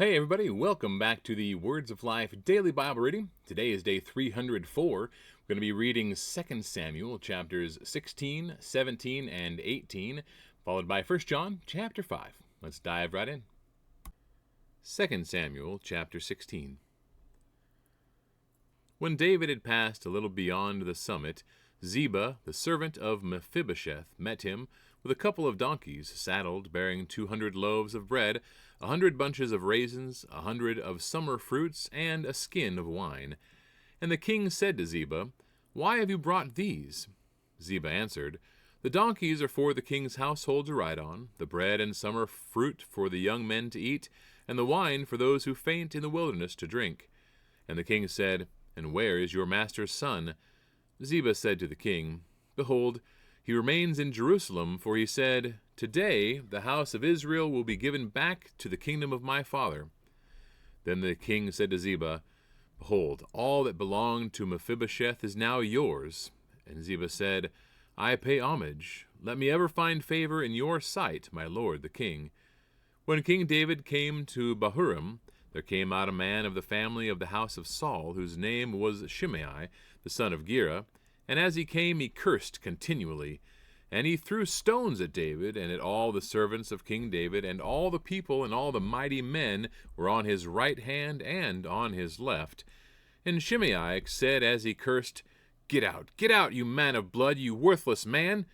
Hey everybody, welcome back to the Words of Life Daily Bible Reading. Today is day 304. We're going to be reading 2 Samuel chapters 16, 17, and 18, followed by 1 John chapter 5. Let's dive right in. 2 Samuel chapter 16. When David had passed a little beyond the summit, Ziba, the servant of Mephibosheth, met him with a couple of donkeys saddled, bearing 200 loaves of bread, 100 bunches of raisins, 100 of summer fruits, and a skin of wine. And the king said to Ziba, "Why have you brought these?" Ziba answered, "The donkeys are for the king's household to ride on, the bread and summer fruit for the young men to eat, and the wine for those who faint in the wilderness to drink." And the king said, "And where is your master's son?" Ziba said to the king, "Behold, he remains in Jerusalem, for he said, 'Today the house of Israel will be given back to the kingdom of my father.'" Then the king said to Ziba, "Behold, all that belonged to Mephibosheth is now yours." And Ziba said, "I pay homage. Let me ever find favor in your sight, my lord the king." When King David came to Bahurim, there came out a man of the family of the house of Saul, whose name was Shimei, the son of Gera. And as he came, he cursed continually. And he threw stones at David, and at all the servants of King David, and all the people and all the mighty men were on his right hand and on his left. And Shimei said as he cursed, get out, you man of blood, you worthless man!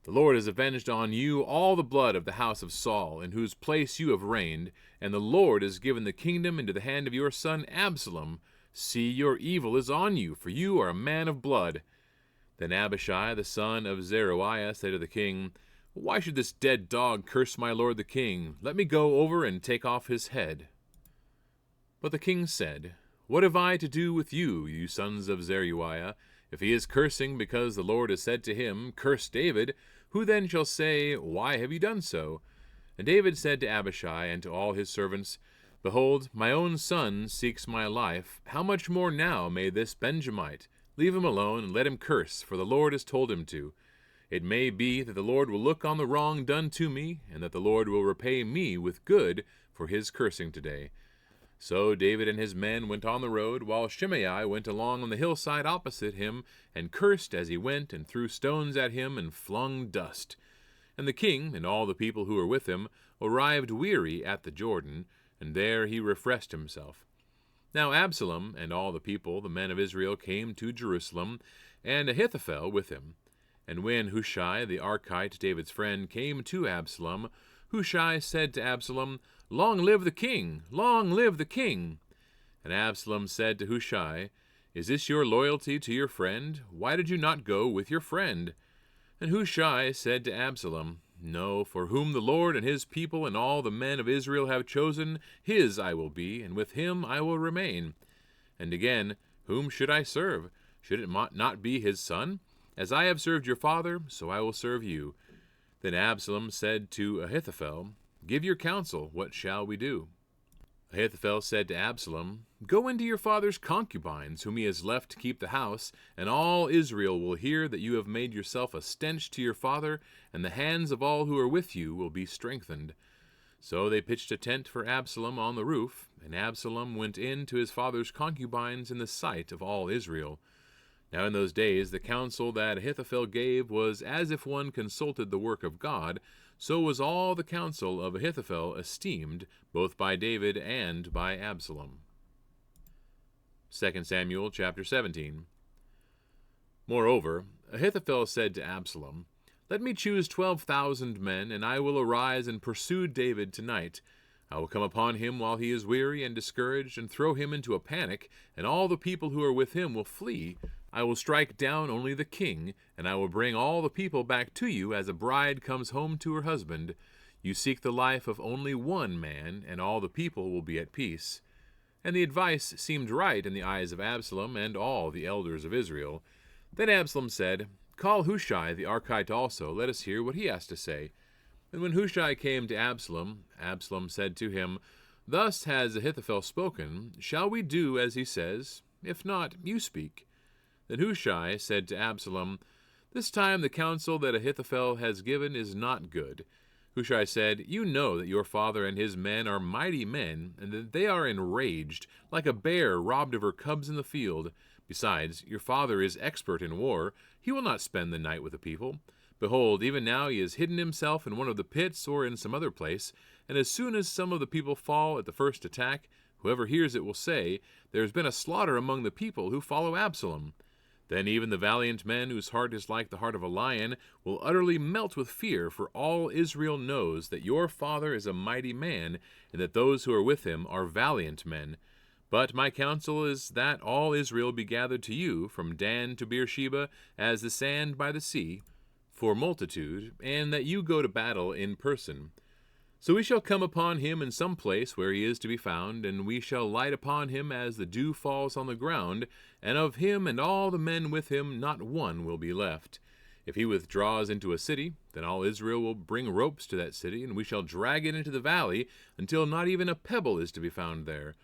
The Lord has avenged on you all the blood of the house of Saul, in whose place you have reigned, and the Lord has given the kingdom into the hand of your son Absalom. See, your evil is on you, for you are a man of blood." Then Abishai, the son of Zeruiah, said to the king, "Why should this dead dog curse my lord the king? Let me go over and take off his head." But the king said, "What have I to do with you, you sons of Zeruiah? If he is cursing because the Lord has said to him, 'Curse David,' who then shall say, 'Why have you done so?'" And David said to Abishai and to all his servants, "Behold, my own son seeks my life. How much more now may this Benjamite? Leave him alone, and let him curse, for the Lord has told him to. It may be that the Lord will look on the wrong done to me, and that the Lord will repay me with good for his cursing today." So David and his men went on the road, while Shimei went along on the hillside opposite him, and cursed as he went, and threw stones at him, and flung dust. And the king, and all the people who were with him, arrived weary at the Jordan, and there he refreshed himself. Now Absalom and all the people, the men of Israel, came to Jerusalem, and Ahithophel with him. And when Hushai the Archite, David's friend, came to Absalom, Hushai said to Absalom, "Long live the king! Long live the king!" And Absalom said to Hushai, "Is this your loyalty to your friend? Why did you not go with your friend?" And Hushai said to Absalom, "No, for whom the Lord and his people and all the men of Israel have chosen, his I will be, and with him I will remain." And again, "Whom should I serve? Should it not be his son? As I have served your father, so I will serve you." Then Absalom said to Ahithophel, "Give your counsel, what shall we do?" Ahithophel said to Absalom, "Go into your father's concubines, whom he has left to keep the house, and all Israel will hear that you have made yourself a stench to your father, and the hands of all who are with you will be strengthened." So they pitched a tent for Absalom on the roof, and Absalom went in to his father's concubines in the sight of all Israel. Now in those days the counsel that Ahithophel gave was as if one consulted the work of God. So was all the counsel of Ahithophel esteemed, both by David and by Absalom. 2 Samuel chapter 17. Moreover, Ahithophel said to Absalom, "Let me choose 12,000 men, and I will arise and pursue David tonight. I will come upon him while he is weary and discouraged, and throw him into a panic, and all the people who are with him will flee. I will strike down only the king, and I will bring all the people back to you as a bride comes home to her husband. You seek the life of only one man, and all the people will be at peace." And the advice seemed right in the eyes of Absalom and all the elders of Israel. Then Absalom said, "Call Hushai the Archite also, let us hear what he has to say." And when Hushai came to Absalom, Absalom said to him, "Thus has Ahithophel spoken. Shall we do as he says? If not, you speak." Then Hushai said to Absalom, "This time the counsel that Ahithophel has given is not good. Hushai said, You know that your father and his men are mighty men, and that they are enraged, like a bear robbed of her cubs in the field. Besides, your father is expert in war. He will not spend the night with the people. Behold, even now he has hidden himself in one of the pits or in some other place, and as soon as some of the people fall at the first attack, whoever hears it will say, There has been a slaughter among the people who follow Absalom. Then even the valiant men whose heart is like the heart of a lion will utterly melt with fear, for all Israel knows that your father is a mighty man, and that those who are with him are valiant men. But my counsel is that all Israel be gathered to you, from Dan to Beersheba, as the sand by the sea, for multitude, and that you go to battle in person. So we shall come upon him in some place where he is to be found, and we shall light upon him as the dew falls on the ground, and of him and all the men with him not one will be left. If he withdraws into a city, then all Israel will bring ropes to that city, and we shall drag it into the valley, until not even a pebble is to be found there.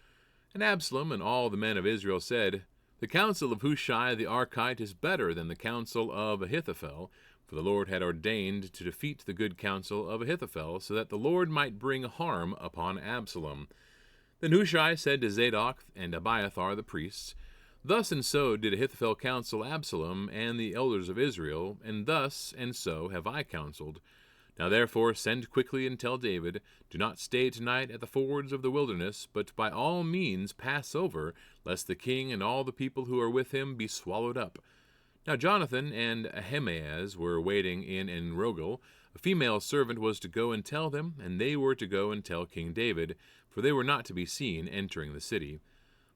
And Absalom and all the men of Israel said, The counsel of Hushai the Archite is better than the counsel of Ahithophel, for the Lord had ordained to defeat the good counsel of Ahithophel, so that the Lord might bring harm upon Absalom. Then Hushai said to Zadok and Abiathar the priests, Thus and so did Ahithophel counsel Absalom and the elders of Israel, and thus and so have I counseled. Now therefore send quickly and tell David, Do not stay tonight at the fords of the wilderness, but by all means pass over, lest the king and all the people who are with him be swallowed up. Now Jonathan and Ahimaaz were waiting in Enrogel. A female servant was to go and tell them, and they were to go and tell King David, for they were not to be seen entering the city.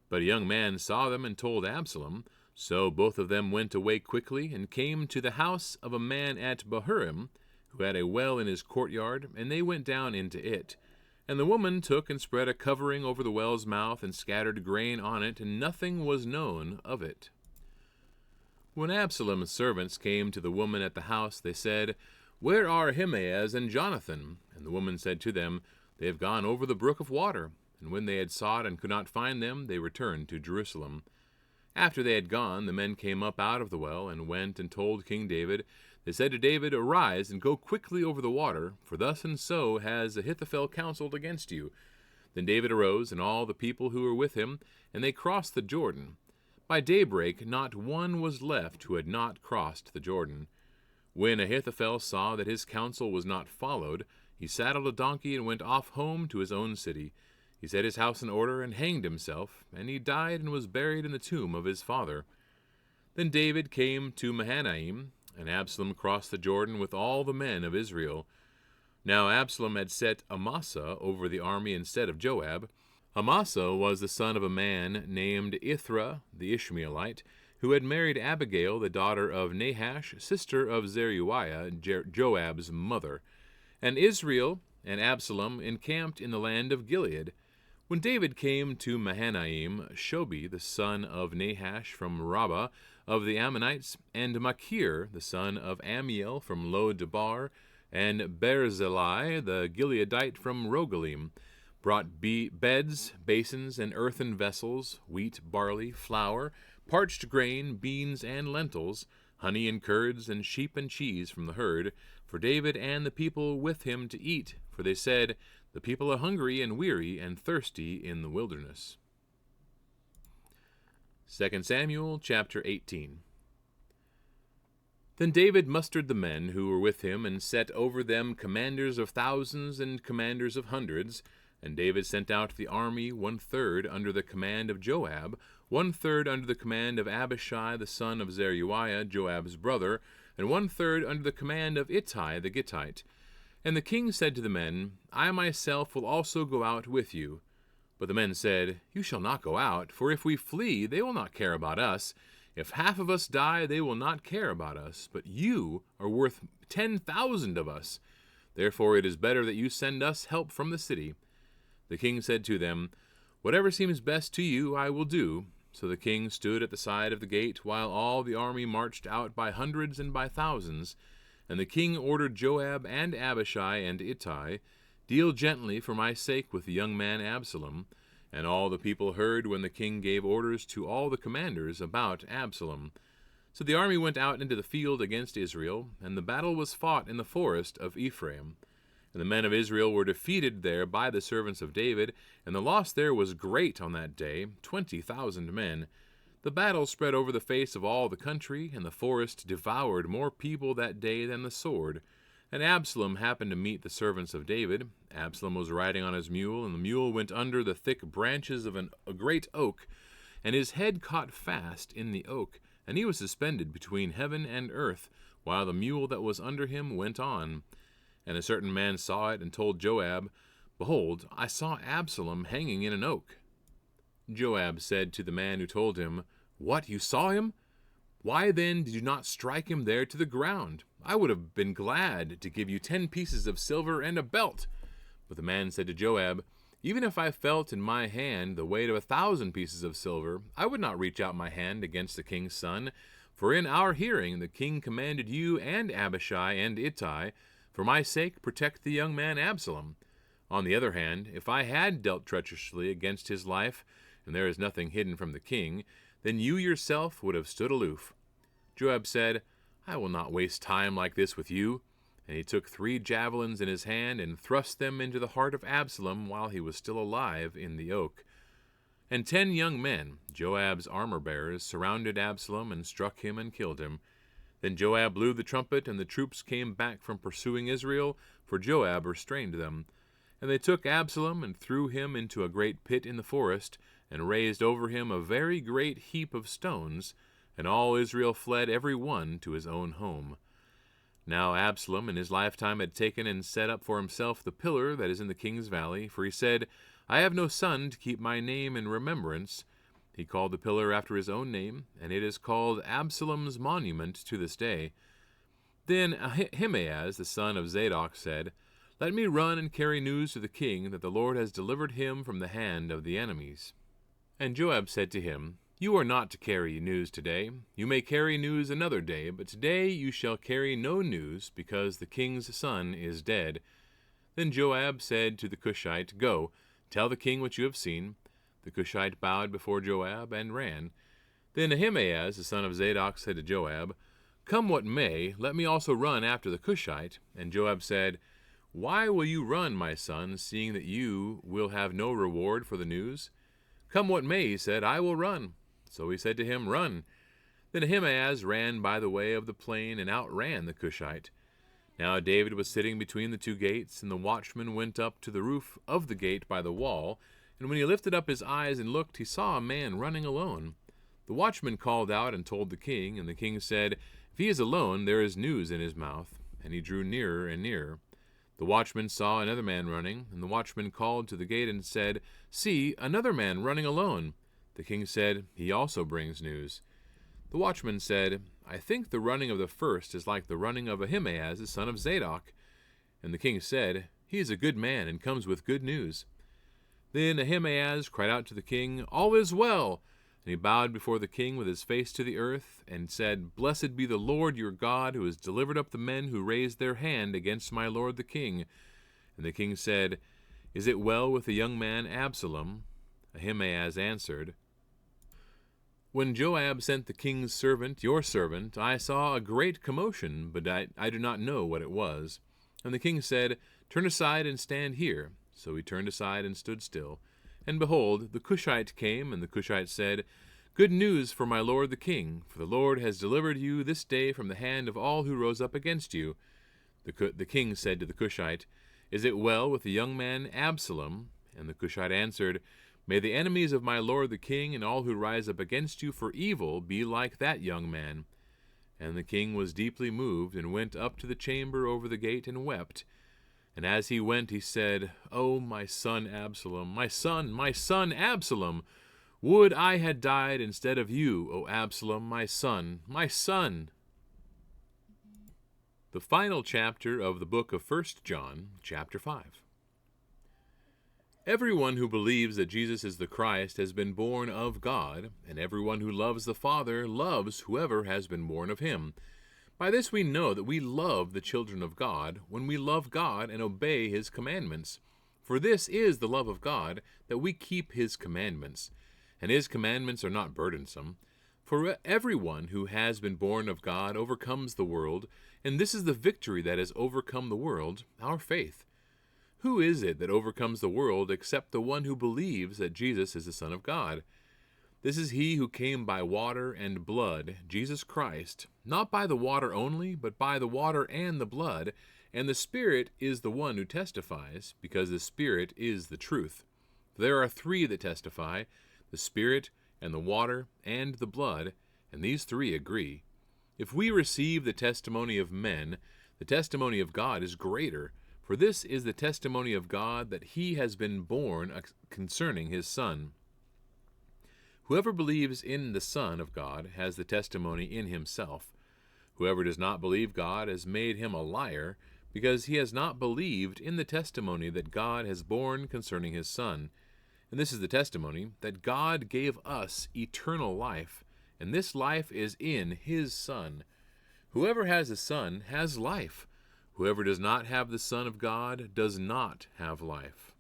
But a young man saw them and told Absalom. So both of them went away quickly, and came to the house of a man at Bahurim, who had a well in his courtyard, and they went down into it. And the woman took and spread a covering over the well's mouth, and scattered grain on it, and nothing was known of it. When Absalom's servants came to the woman at the house, they said, Where are Ahimaaz and Jonathan? And the woman said to them, They have gone over the brook of water. And when they had sought and could not find them, they returned to Jerusalem. After they had gone, the men came up out of the well, and went and told King David. They said to David, Arise, and go quickly over the water, for thus and so has Ahithophel counseled against you. Then David arose, and all the people who were with him, and they crossed the Jordan. By daybreak not one was left who had not crossed the Jordan. When Ahithophel saw that his counsel was not followed, he saddled a donkey and went off home to his own city. He set his house in order and hanged himself, and he died and was buried in the tomb of his father. Then David came to Mahanaim, and Absalom crossed the Jordan with all the men of Israel. Now Absalom had set Amasa over the army instead of Joab. Amasa was the son of a man named Ithra the Ishmaelite, who had married Abigail, the daughter of Nahash, sister of Zeruiah, Joab's mother. And Israel and Absalom encamped in the land of Gilead. When David came to Mahanaim, Shobi, the son of Nahash from Rabbah of the Ammonites, and Machir, the son of Amiel from Lo-debar, and Barzillai, the Gileadite from Rogelim, brought beds, basins, and earthen vessels, wheat, barley, flour, parched grain, beans, and lentils, honey and curds, and sheep and cheese from the herd, for David and the people with him to eat, for they said, The people are hungry and weary and thirsty in the wilderness. 2 Samuel chapter 18. Then David mustered the men who were with him, and set over them commanders of thousands and commanders of hundreds. And David sent out the army 1/3 under the command of Joab, 1/3 under the command of Abishai the son of Zeruiah, Joab's brother, and 1/3 under the command of Ittai the Gittite. And the king said to the men, I myself will also go out with you. But the men said, You shall not go out, for if we flee, they will not care about us. If half of us die, they will not care about us. But you are worth 10,000 of us. Therefore it is better that you send us help from the city. The king said to them, Whatever seems best to you I will do. So the king stood at the side of the gate, while all the army marched out by hundreds and by thousands. And the king ordered Joab and Abishai and Ittai, Deal gently for my sake with the young man Absalom. And all the people heard when the king gave orders to all the commanders about Absalom. So the army went out into the field against Israel, and the battle was fought in the forest of Ephraim. And the men of Israel were defeated there by the servants of David, and the loss there was great on that day, 20,000 men. The battle spread over the face of all the country, and the forest devoured more people that day than the sword. And Absalom happened to meet the servants of David. Absalom was riding on his mule, and the mule went under the thick branches of a great oak, and his head caught fast in the oak, and he was suspended between heaven and earth, while the mule that was under him went on. And a certain man saw it, and told Joab, Behold, I saw Absalom hanging in an oak. Joab said to the man who told him, What, you saw him? Why then did you not strike him there to the ground? I would have been glad to give you 10 pieces of silver and a belt. But the man said to Joab, Even if I felt in my hand the weight of 1,000 pieces of silver, I would not reach out my hand against the king's son. For in our hearing the king commanded you and Abishai and Ittai, for my sake protect the young man Absalom. On the other hand, if I had dealt treacherously against his life, and there is nothing hidden from the king, then you yourself would have stood aloof. Joab said, I will not waste time like this with you. And he took 3 javelins in his hand, and thrust them into the heart of Absalom while he was still alive in the oak. And 10 young men, Joab's armor-bearers, surrounded Absalom and struck him and killed him. Then Joab blew the trumpet, and the troops came back from pursuing Israel, for Joab restrained them. And they took Absalom and threw him into a great pit in the forest, and raised over him a very great heap of stones, and all Israel fled every one to his own home. Now Absalom in his lifetime had taken and set up for himself the pillar that is in the king's valley, for he said, I have no son to keep my name in remembrance. He called the pillar after his own name, and it is called Absalom's monument to this day. Then Ahimaaz, the son of Zadok, said, Let me run and carry news to the king that the Lord has delivered him from the hand of the enemies. And Joab said to him, You are not to carry news today. You may carry news another day, but today you shall carry no news, because the king's son is dead. Then Joab said to the Cushite, Go, tell the king what you have seen. The Cushite bowed before Joab and ran. Then Ahimaaz, the son of Zadok, said to Joab, Come what may, let me also run after the Cushite. And Joab said, Why will you run, my son, seeing that you will have no reward for the news? Come what may, he said, I will run. So he said to him, Run. Then Ahimaaz ran by the way of the plain and outran the Cushite. Now David was sitting between the 2 gates, and the watchman went up to the roof of the gate by the wall, and when he lifted up his eyes and looked, he saw a man running alone. The watchman called out and told the king, and the king said, If he is alone, there is news in his mouth. And he drew nearer and nearer. The watchman saw another man running, and the watchman called to the gate and said, See, another man running alone. The king said, He also brings news. The watchman said, I think the running of the first is like the running of Ahimaaz, the son of Zadok. And the king said, He is a good man, and comes with good news. Then Ahimaaz cried out to the king, All is well! And he bowed before the king with his face to the earth, and said, Blessed be the Lord your God, who has delivered up the men who raised their hand against my lord the king. And the king said, Is it well with the young man Absalom? Ahimaaz answered, When Joab sent the king's servant, your servant, I saw a great commotion, but I do not know what it was. And the king said, Turn aside and stand here. So he turned aside and stood still. And behold, the Cushite came, and the Cushite said, Good news for my lord the king, for the Lord has delivered you this day from the hand of all who rose up against you. The king said to the Cushite, Is it well with the young man Absalom? And the Cushite answered, May the enemies of my lord the king and all who rise up against you for evil be like that young man. And the king was deeply moved, and went up to the chamber over the gate and wept. And as he went, he said, O my son Absalom, my son Absalom! Would I had died instead of you, O Absalom, my son, my son! The final chapter of the book of 1 John, chapter 5. Everyone who believes that Jesus is the Christ has been born of God, and everyone who loves the Father loves whoever has been born of him. By this we know that we love the children of God, when we love God and obey his commandments. For this is the love of God, that we keep his commandments. And his commandments are not burdensome. For everyone who has been born of God overcomes the world, and this is the victory that has overcome the world, our faith. Who is it that overcomes the world except the one who believes that Jesus is the Son of God? This is he who came by water and blood, Jesus Christ, not by the water only, but by the water and the blood, and the Spirit is the one who testifies, because the Spirit is the truth. There are three that testify, the Spirit, and the water, and the blood, and these three agree. If we receive the testimony of men, the testimony of God is greater, for this is the testimony of God that he has been born concerning his Son. Whoever believes in the Son of God has the testimony in himself. Whoever does not believe God has made him a liar, because he has not believed in the testimony that God has borne concerning his Son. And this is the testimony, that God gave us eternal life, and this life is in his Son. Whoever has the Son has life. Whoever does not have the Son of God does not have life.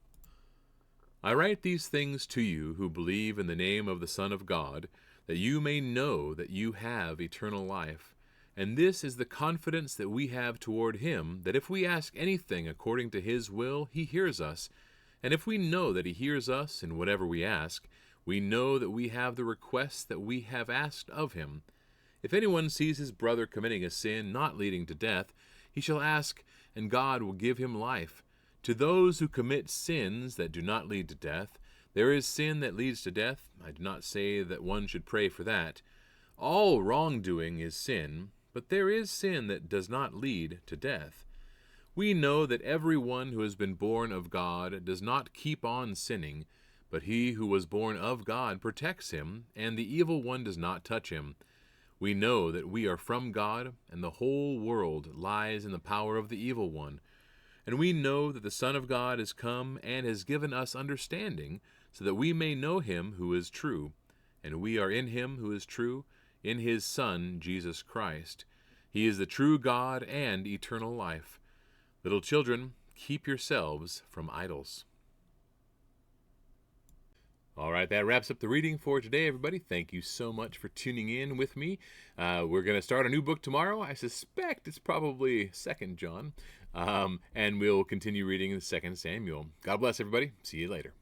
I write these things to you who believe in the name of the Son of God, that you may know that you have eternal life. And this is the confidence that we have toward him, that if we ask anything according to his will, he hears us. And if we know that he hears us in whatever we ask, we know that we have the requests that we have asked of him. If anyone sees his brother committing a sin not leading to death, he shall ask, and God will give him life. To those who commit sins that do not lead to death, there is sin that leads to death. I do not say that one should pray for that. All wrongdoing is sin, but there is sin that does not lead to death. We know that every one who has been born of God does not keep on sinning, but he who was born of God protects him, and the evil one does not touch him. We know that we are from God, and the whole world lies in the power of the evil one. And we know that the Son of God has come and has given us understanding, so that we may know him who is true. And we are in him who is true, in his Son, Jesus Christ. He is the true God and eternal life. Little children, keep yourselves from idols. All right, that wraps up the reading for today, everybody. Thank you so much for tuning in with me. We're going to start a new book tomorrow. I suspect it's probably 2nd John. And we'll continue reading the 2nd Samuel. God bless, everybody. See you later.